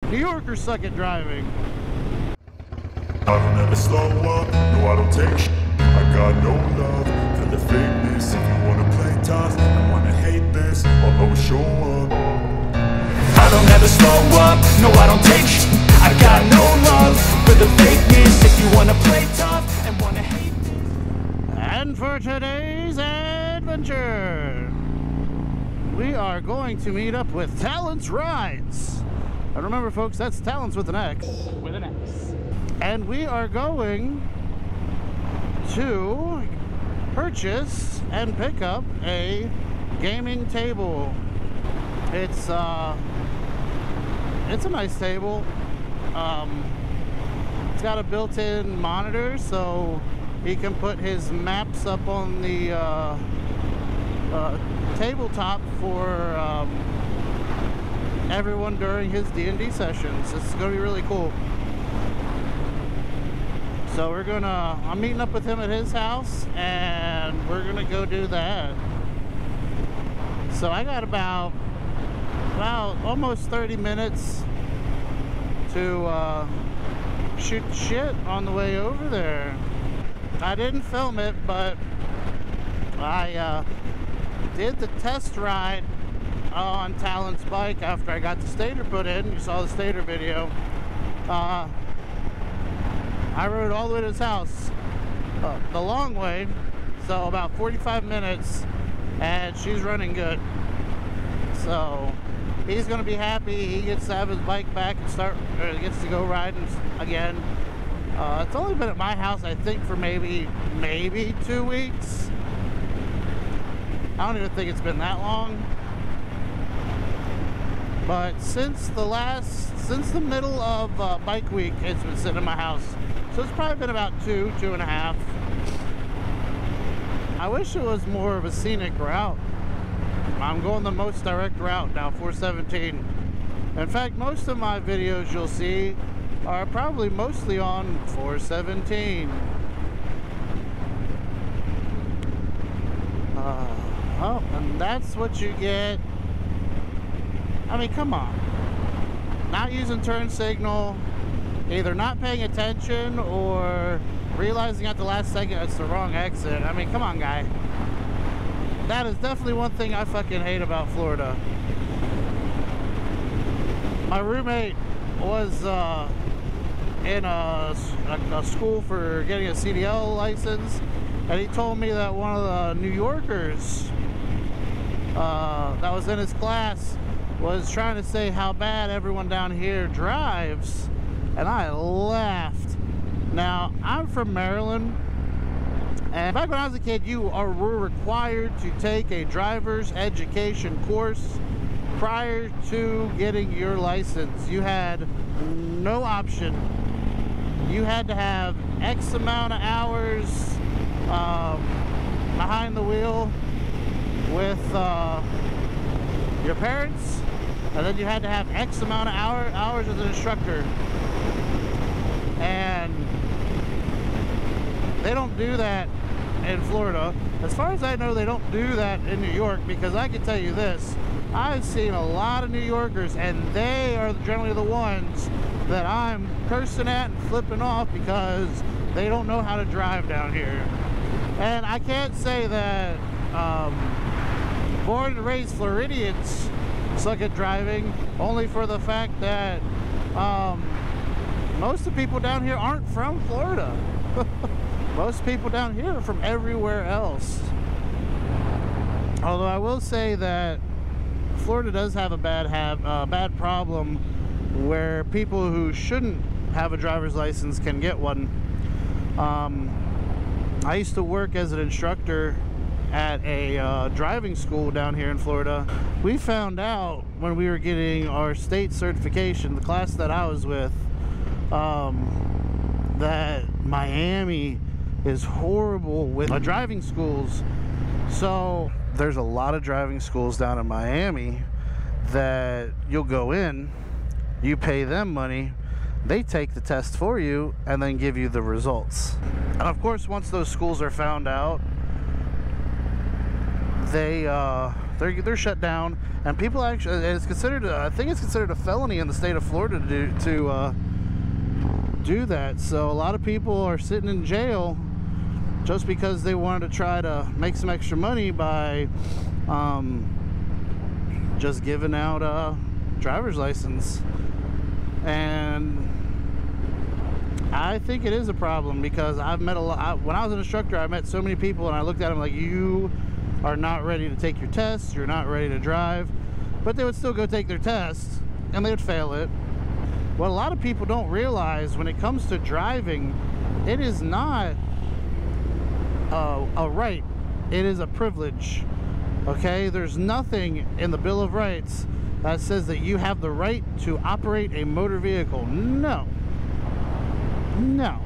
New Yorkers suck at driving. I don't ever slow up, no I don't take shit. I got no love for the fakeness. If you wanna play tough and wanna hate this, I'll always show up. I don't ever slow up, no I don't take shit. I got no love for the fakeness. If you wanna play tough and wanna hate this. And for today's adventure, we are going to meet up with Talents Rides. And remember folks, that's Talents with an X. With an X. And we are going to purchase and pick up a gaming table. It's a nice table. It's got a built-in monitor, so he can put his maps up on the tabletop for everyone during his D&D sessions. It's going to be really cool. So I'm meeting up with him at his house, and we're gonna go do that. So I got about almost 30 minutes to shoot shit on the way over there. I didn't film it, but I did the test ride on Talent's bike after I got the stator put in. You saw the stator video. I rode all the way to his house, the long way, so about 45 minutes, and she's running good. So he's going to be happy. He gets to have his bike back and gets to go riding again. It's only been at my house, I think, for maybe 2 weeks. I don't even think it's been that long. But since the middle of bike week, it's been sitting in my house. So it's probably been about 2.5. I wish it was more of a scenic route. I'm going the most direct route now, 417. In fact, most of my videos you'll see are probably mostly on 417. Oh, and that's what you get. I mean, come on. Not using turn signal, either not paying attention or realizing at the last second it's the wrong exit. I mean, come on, guy. That is definitely one thing I fucking hate about Florida. My roommate was in a school for getting a CDL license, and he told me that one of the New Yorkers that was in his class was trying to say how bad everyone down here drives, and I laughed. Now, I'm from Maryland, and back when I was a kid, were required to take a driver's education course prior to getting your license. You had no option. You had to have X amount of hours behind the wheel with your parents, and then you had to have X amount of hours as an instructor. And they don't do that in Florida. As far as I know, they don't do that in New York, because I can tell you this, I've seen a lot of New Yorkers, and they are generally the ones that I'm cursing at and flipping off because they don't know how to drive down here. And I can't say that born and raised Floridians suck at driving, only for the fact that most of the people down here aren't from Florida. Most people down here are from everywhere else. Although I will say that Florida does have a bad problem where people who shouldn't have a driver's license can get one. I used to work as an instructor at a driving school down here in Florida. We found out when we were getting our state certification, the class that I was with, that Miami is horrible with driving schools. So there's a lot of driving schools down in Miami that you'll go in, you pay them money, they take the test for you, and then give you the results. And of course, once those schools are found out, they They're shut down, and people actually, it's considered, I think it's considered a felony in the state of Florida to do that. So a lot of people are sitting in jail just because they wanted to try to make some extra money by just giving out a driver's license. And I think it is a problem, because I've met a lot. When I was an instructor, I met so many people, and I looked at them like, you are not ready to take your tests, you're not ready to drive. But they would still go take their tests, and they would fail it. What a lot of people don't realize when it comes to driving, it is not a right, it is a privilege. Okay, there's nothing in the Bill of Rights that says that you have the right to operate a motor vehicle. No. No.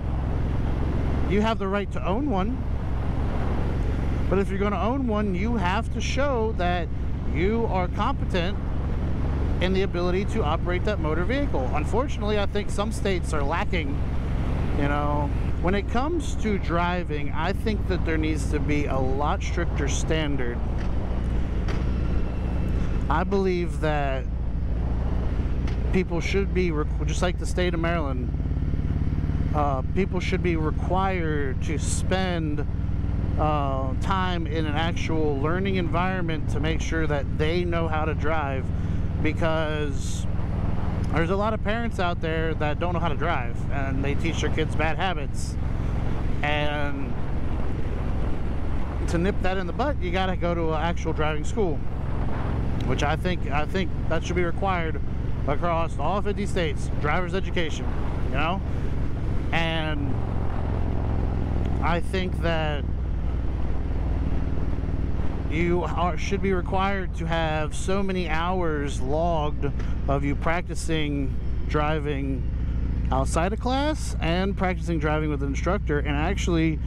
You have the right to own one. But if you're going to own one, you have to show that you are competent in the ability to operate that motor vehicle. Unfortunately, I think some states are lacking. You know, when it comes to driving, I think that there needs to be a lot stricter standard. I believe that people should be, just like the state of Maryland, people should be required to spend time in an actual learning environment to make sure that they know how to drive, because there's a lot of parents out there that don't know how to drive, and they teach their kids bad habits. And to nip that in the butt, you got to go to an actual driving school, which I think that should be required across all 50 states. Driver's education, you know. And I think that you should be required to have so many hours logged of you practicing driving outside of class and practicing driving with an instructor, and actually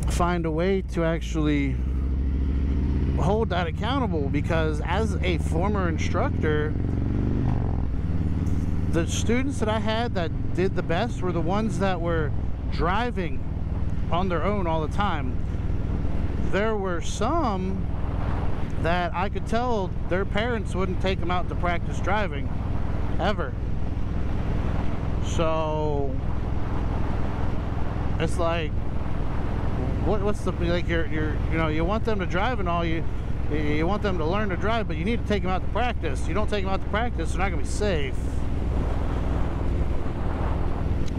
find a way to actually hold that accountable. Because as a former instructor, the students that I had that did the best were the ones that were driving on their own all the time. There were some that I could tell their parents wouldn't take them out to practice driving ever. So it's like, what's the, like, you know, you want them to drive and all, you want them to learn to drive, but you need to take them out to practice. You don't take them out to practice, they're not going to be safe.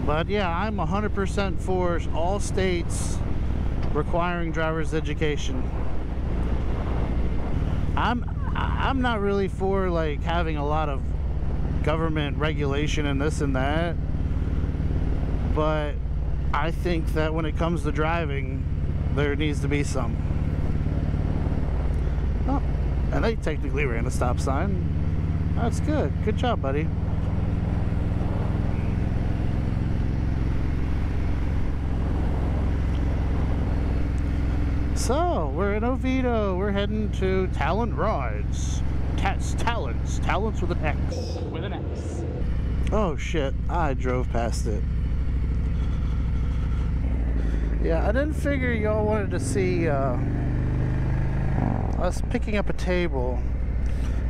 But yeah, I'm 100% for all states requiring driver's education. I'm not really for like having a lot of government regulation and this and that, but I think that when it comes to driving, there needs to be some. Oh, and they technically ran a stop sign. That's good. Good job, buddy. So, we're in Oviedo. We're heading to Talent Rides. Talents with an X. With an X. Oh shit, I drove past it. Yeah, I didn't figure y'all wanted to see us picking up a table.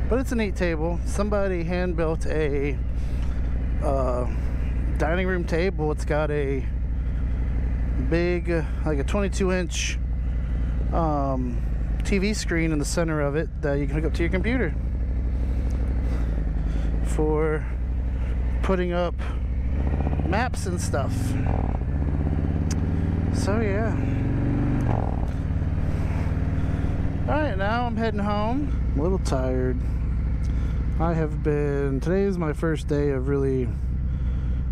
But it's a neat table. Somebody hand built a dining room table. It's got a big, like a 22-inch TV screen in the center of it that you can hook up to your computer for putting up maps and stuff. So yeah. Alright, now I'm heading home. I'm a little tired. Today is my first day of really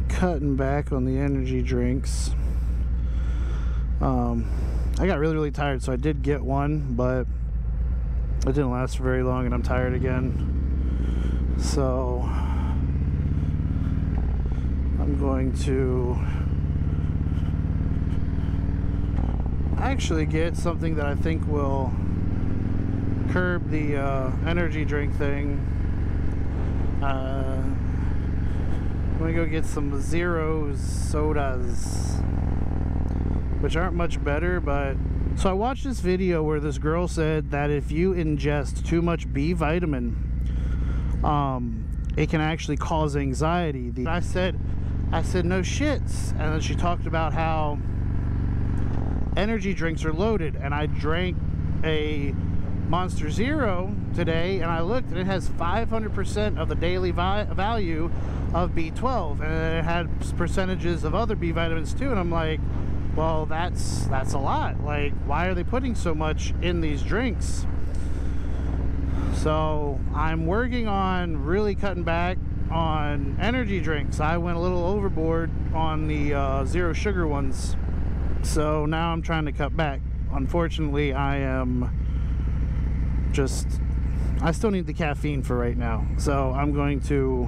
cutting back on the energy drinks. I got really tired, so I did get one, but it didn't last for very long and I'm tired again. So I'm going to actually get something that I think will curb the energy drink thing. I'm gonna go get some Zero sodas, which aren't much better, but So I watched this video where this girl said that if you ingest too much B vitamin, it can actually cause anxiety. I said no shits. And then she talked about how energy drinks are loaded, and I drank a Monster Zero today, and I looked, and it has 500% of the daily value of B12, and it had percentages of other B vitamins too. And I'm like, well, that's a lot. Like, why are they putting so much in these drinks? So I'm working on really cutting back on energy drinks. I went a little overboard on the zero sugar ones, so now I'm trying to cut back. Unfortunately, I still need the caffeine for right now, so I'm going to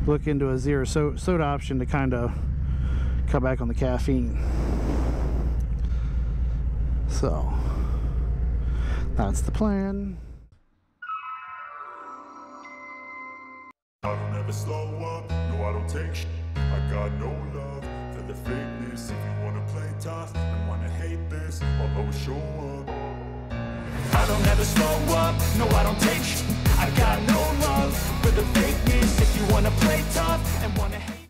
look into a zero soda option to kind of cut back on the caffeine. So that's the plan. I don't ever slow up, no I don't take shit. I got no love for the fakeness. If you wanna play tough and wanna hate this, I'll always show up. I don't ever slow up, no I don't take shit. I got no love for the fakeness. If you wanna play tough